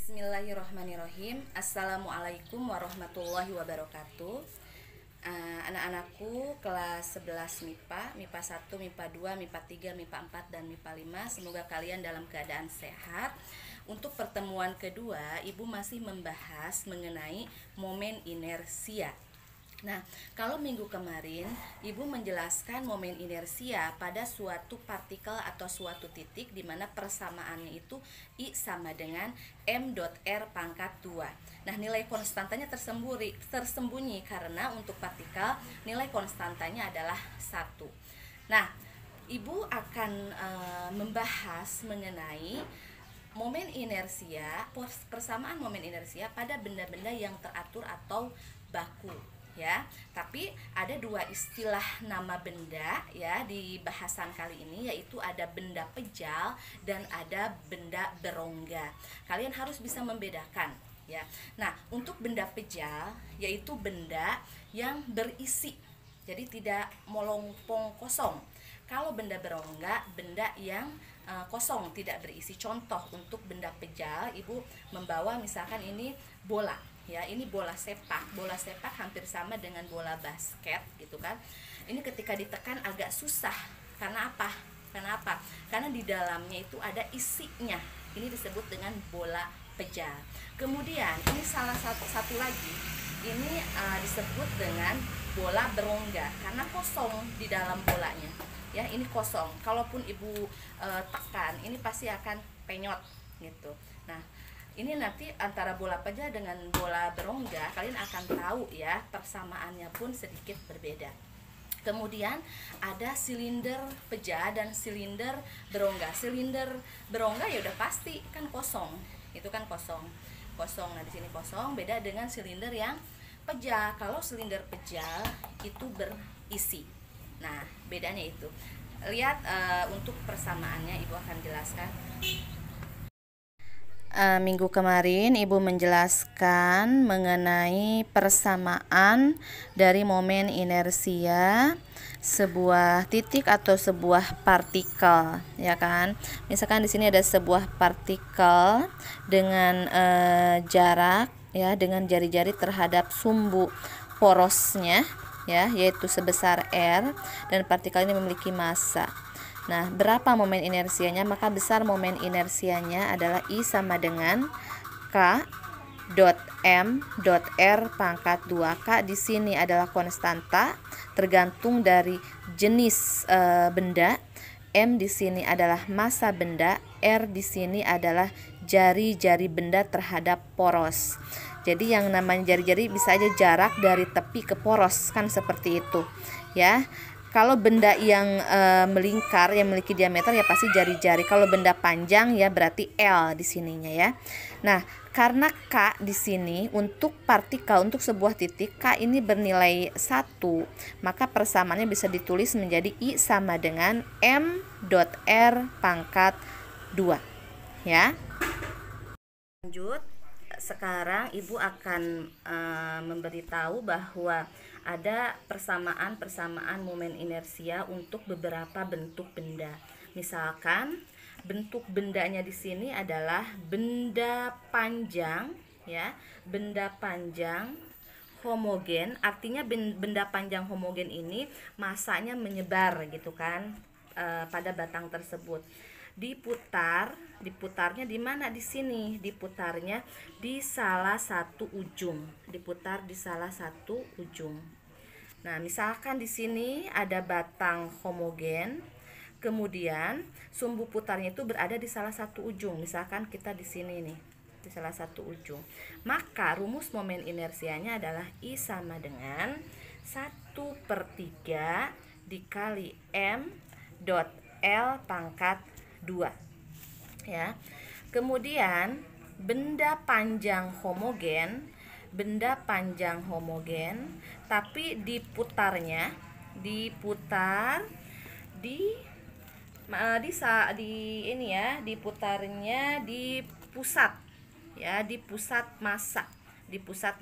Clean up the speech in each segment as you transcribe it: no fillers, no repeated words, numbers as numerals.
Bismillahirrahmanirrahim. Assalamualaikum warahmatullahi wabarakatuh. Anak-anakku kelas 11 MIPA, MIPA 1, MIPA 2, MIPA 3, MIPA 4, dan MIPA 5. Semoga kalian dalam keadaan sehat. Untuk pertemuan kedua, Ibu masih membahas mengenai momen inersia. Nah, kalau minggu kemarin Ibu menjelaskan momen inersia pada suatu partikel atau suatu titik di mana persamaannya itu I sama dengan m.r pangkat 2. Nah, nilai konstantanya tersembunyi karena untuk partikel nilai konstantanya adalah 1. Nah, Ibu akan membahas mengenai momen inersia, persamaan momen inersia pada benda-benda yang teratur atau baku, ya. Tapi ada dua istilah nama benda ya di bahasan kali ini, yaitu ada benda pejal dan ada benda berongga. Kalian harus bisa membedakan, ya. Nah, untuk benda pejal yaitu benda yang berisi, jadi tidak melompong kosong. Kalau benda berongga, benda yang kosong, tidak berisi. Contoh untuk benda pejal, Ibu membawa misalkan ini bola, ya, ini bola sepak. Bola sepak hampir sama dengan bola basket gitu kan. Ini ketika ditekan agak susah. Karena apa? Karena di dalamnya itu ada isinya. Ini disebut dengan bola pejal. Kemudian ini salah satu lagi. Ini disebut dengan bola berongga karena kosong di dalam bolanya. Ya, ini kosong. Kalaupun Ibu tekan, ini pasti akan penyot gitu. Nah, ini nanti antara bola pejal dengan bola berongga kalian akan tahu ya, persamaannya pun sedikit berbeda. Kemudian ada silinder pejal dan silinder berongga. Silinder berongga ya udah pasti kan kosong. Itu kan kosong. Nah, di sini kosong, beda dengan silinder yang pejal. Kalau silinder pejal itu berisi. Nah, bedanya itu. Lihat untuk persamaannya Ibu akan jelaskan. Minggu kemarin Ibu menjelaskan mengenai persamaan dari momen inersia sebuah titik atau sebuah partikel, ya kan? Misalkan di sini ada sebuah partikel dengan jarak, ya, dengan jari-jari terhadap sumbu porosnya, ya, yaitu sebesar R, dan partikel ini memiliki massa. Nah, berapa momen inersianya? Maka besar momen inersianya adalah I sama dengan K dot M dot R pangkat 2. K di sini adalah konstanta tergantung dari jenis benda. M di sini adalah massa benda. R di sini adalah jari-jari benda terhadap poros. Jadi yang namanya jari-jari bisa aja jarak dari tepi ke poros, kan seperti itu, ya. Kalau benda yang melingkar yang memiliki diameter ya pasti jari-jari. Kalau benda panjang ya berarti L di sininya, ya. Nah, karena K di sini untuk partikel, untuk sebuah titik K ini bernilai 1, maka persamaannya bisa ditulis menjadi I sama dengan M.R pangkat 2, ya. Lanjut, sekarang Ibu akan memberitahu bahwa ada persamaan momen inersia untuk beberapa bentuk benda. Misalkan bentuk bendanya di sini adalah benda panjang, ya, benda panjang homogen. Artinya benda panjang homogen ini masanya menyebar gitu kan pada batang tersebut. Diputarnya di mana? Di sini, diputarnya di salah satu ujung. Nah, misalkan di sini ada batang homogen, kemudian sumbu putarnya itu berada di salah satu ujung. Misalkan kita di sini nih, di salah satu ujung. Maka rumus momen inersianya adalah I sama dengan 1/3 dikali M dot L pangkat 2, ya. Kemudian benda panjang homogen, tapi diputar diputarnya di pusat, ya, di pusat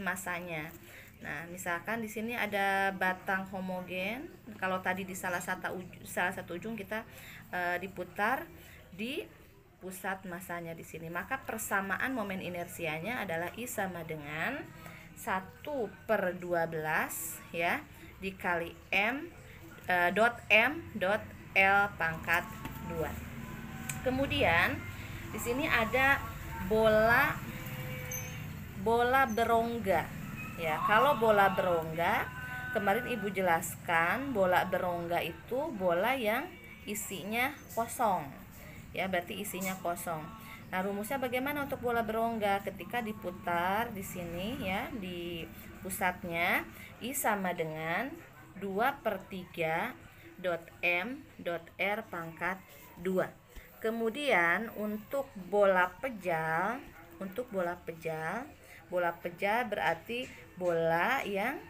massanya. Nah, misalkan di sini ada batang homogen. Kalau tadi di salah satu ujung kita diputar di pusat masanya di sini. Maka persamaan momen inersianya adalah I sama dengan 1/12 ya dikali dot L pangkat 2. Kemudian di sini ada bola berongga ya. Kalau bola berongga, kemarin Ibu jelaskan bola berongga itu bola yang isinya kosong ya, berarti isinya kosong. Nah, rumusnya bagaimana untuk bola berongga? Ketika diputar di sini ya, di pusatnya, I sama dengan 2/3 dot M dot R pangkat 2. Kemudian untuk bola pejal berarti bola yang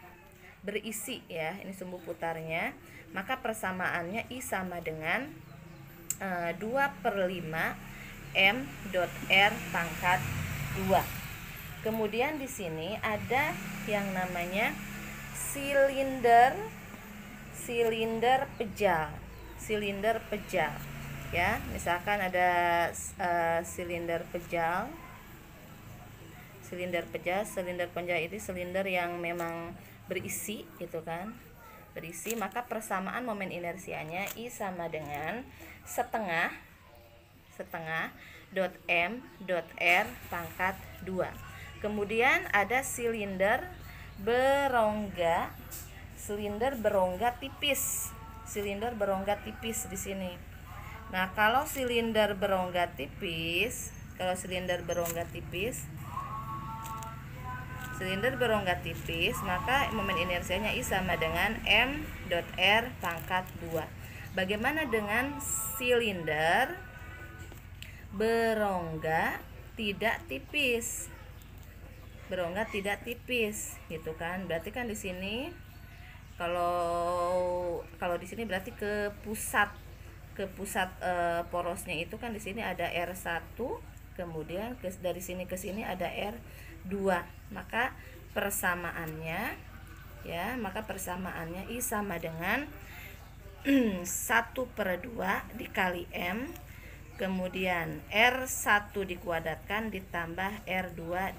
berisi ya, ini sumbu putarnya. Maka persamaannya I sama dengan 2/5 M dot R pangkat 2. Kemudian di sini ada yang namanya silinder pejal ya. Misalkan ada silinder pejal ini silinder yang memang berisi gitu kan, berisi. Maka persamaan momen inersianya I sama dengan setengah dot M dot R pangkat 2. Kemudian ada silinder berongga tipis di sini. Nah, kalau silinder berongga tipis maka momen inersianya I sama dengan M dot R pangkat 2. Bagaimana dengan silinder berongga tidak tipis gitu kan? Berarti kan di sini kalau di sini berarti ke pusat porosnya itu kan di sini ada R1, kemudian dari sini ke sini ada R2. Maka persamaannya I sama dengan 1/2 dikali M, kemudian R1 dikuadratkan ditambah R2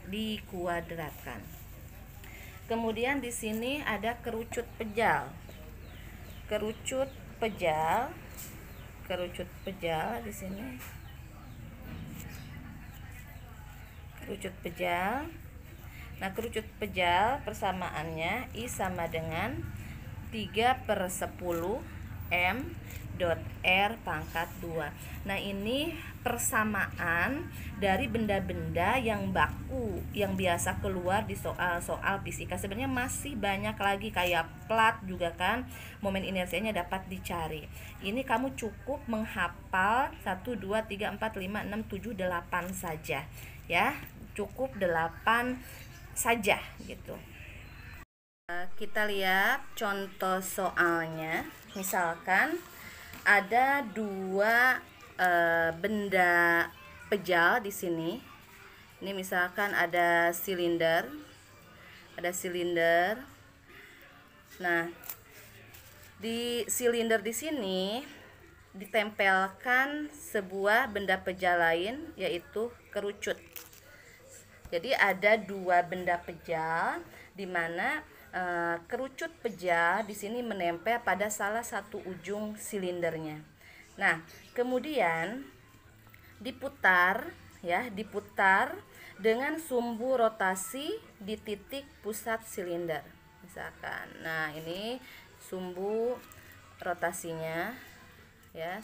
dikuadratkan. Kemudian di sini ada kerucut pejal di sini. Nah, kerucut pejal persamaannya I sama dengan 3/10 M dot R pangkat 2. Nah, ini persamaan dari benda-benda yang baku yang biasa keluar di soal-soal fisika. Sebenarnya masih banyak lagi kayak plat juga kan, momen inersianya dapat dicari. Ini kamu cukup menghafal 1 2 3 4 5 6 7 8 saja ya. Cukup 8 saja gitu. Kita lihat contoh soalnya. Misalkan ada 2 benda pejal di sini. Ini misalkan ada silinder. Nah, di silinder di sini ditempelkan sebuah benda pejal lain, yaitu kerucut. Jadi ada 2 benda pejal di mana kerucut pejal di sini menempel pada salah satu ujung silindernya. Nah, kemudian diputar dengan sumbu rotasi di titik pusat silinder. Misalkan, nah ini sumbu rotasinya ya,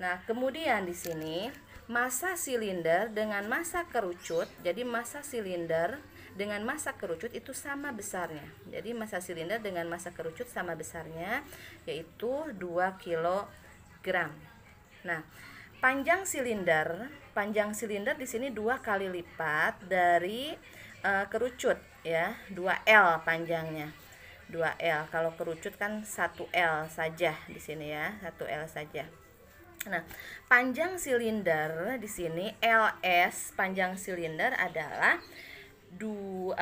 Nah, kemudian di sini massa silinder dengan massa kerucut. Jadi massa silinder dengan massa kerucut itu sama besarnya. Jadi massa silinder dengan massa kerucut sama besarnya, yaitu 2 kg. Nah, panjang silinder di sini 2 kali lipat dari kerucut ya, 2L panjangnya. 2L. Kalau kerucut kan 1L saja di sini ya, 1L saja. Nah, panjang silinder di sini LS, panjang silinder adalah 0,8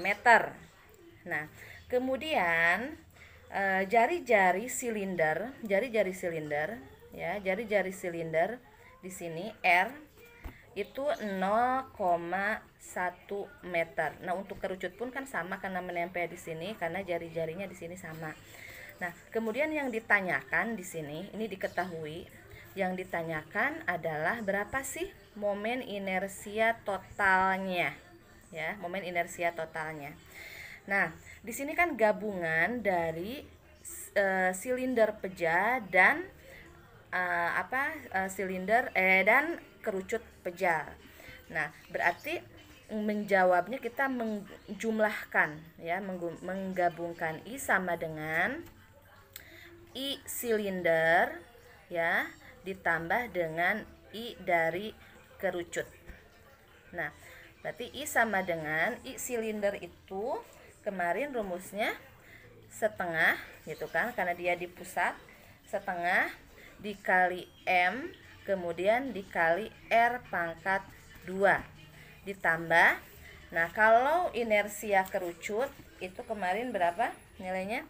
meter. Nah, kemudian jari-jari silinder, ya, jari-jari silinder di sini R itu 0,1 meter. Nah, untuk kerucut pun kan sama karena menempel di sini karena jari-jarinya di sini sama. Nah, kemudian yang ditanyakan di sini, ini diketahui, yang ditanyakan adalah berapa sih momen inersia totalnya, ya, momen inersia totalnya. Nah, di sini kan gabungan dari silinder pejah dan silinder dan kerucut pejal. Nah, berarti menjawabnya kita menjumlahkan, ya, menggabungkan I sama dengan I silinder, ya, ditambah dengan I dari kerucut. Nah, berarti I sama dengan I silinder itu kemarin rumusnya setengah, gitu kan, karena dia di pusat, setengah dikali M kemudian dikali R pangkat 2 ditambah, nah kalau inersia kerucut itu kemarin berapa nilainya?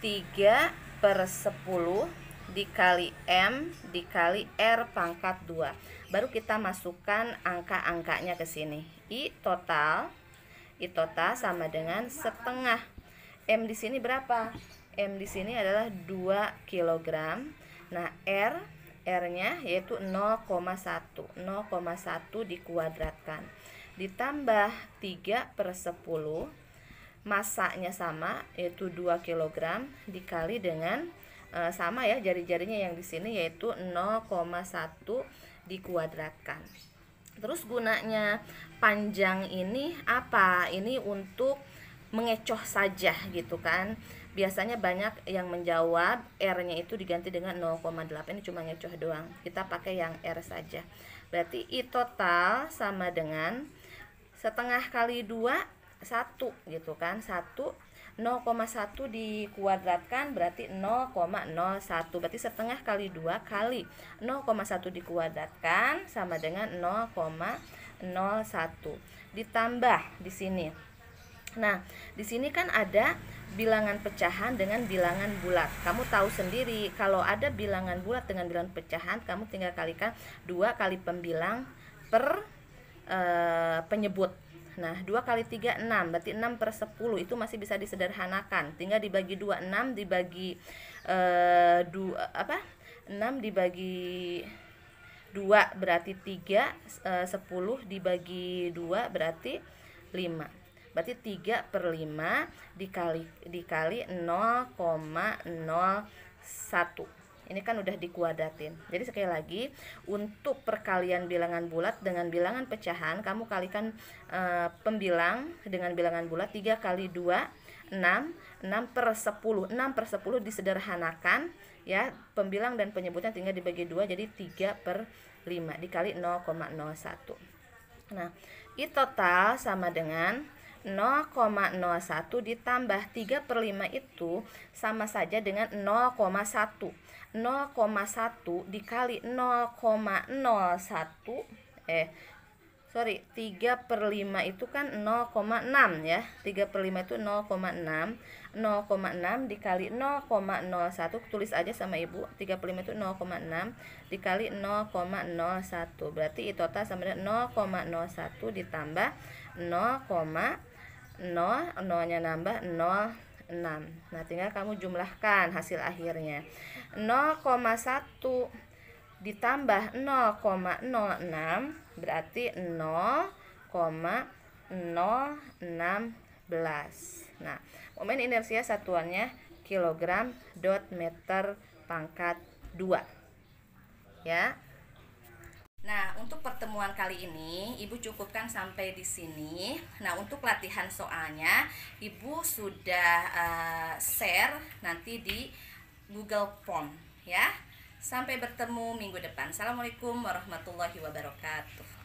3/10 dikali M dikali R pangkat 2. Baru kita masukkan angka-angkanya ke sini. I total sama dengan setengah. M di sini berapa? M di sini adalah 2 kg. Nah, R-nya yaitu 0,1 dikuadratkan. Ditambah 3/10, masanya sama yaitu 2 kg dikali dengan sama ya jari-jarinya yang di sini yaitu 0,1 dikuadratkan. Terus gunanya panjang ini apa? Ini untuk mengecoh saja gitu kan. Biasanya banyak yang menjawab R-nya itu diganti dengan 0,8. Ini cuma ngecoh doang. Kita pakai yang R saja. Berarti I total sama dengan setengah kali 2 1 gitu kan. 0,1 dikuadratkan berarti 0,01. Berarti setengah kali 2 kali 0,1 dikuadratkan sama dengan 0,01. Ditambah di sini. Nah, di sini kan ada bilangan pecahan dengan bilangan bulat. Kamu tahu sendiri kalau ada bilangan bulat dengan bilangan pecahan, kamu tinggal kalikan 2 kali pembilang per penyebut. Nah, 2 kali 3 6, berarti 6/10 itu masih bisa disederhanakan. Tinggal dibagi 2, 6 dibagi 6 dibagi 2 berarti 3, 10 dibagi 2 berarti 5. Berarti 3/5 dikali 0,01. Ini kan udah dikuadratin. Jadi sekali lagi, untuk perkalian bilangan bulat dengan bilangan pecahan, kamu kalikan pembilang dengan bilangan bulat 3 kali 2 6, 6/10. 6/10 disederhanakan ya, pembilang dan penyebutnya tinggal dibagi 2 jadi 3/5 dikali 0,01. Nah, I total sama dengan 0,01 ditambah 3/5 itu sama saja dengan 0,1. 0,1 dikali 0,01 3/5 itu kan 0,6 ya. 3/5 itu 0,6. 0,6 dikali 0,01, tulis aja sama Ibu. 3/5 itu 0,6 dikali 0,01. Berarti I total sama dengan 0,01 ditambah 0,0nya nambah 0,6. Nah, tinggal kamu jumlahkan hasil akhirnya. 0,1 ditambah 0,06 berarti 0,016. Nah, momen inersia satuannya kilogram dot meter pangkat 2. Ya. Nah, untuk pertemuan kali ini Ibu cukupkan sampai di sini. Nah, untuk latihan soalnya Ibu sudah share nanti di Google Form ya. Sampai bertemu minggu depan. Assalamualaikum warahmatullahi wabarakatuh.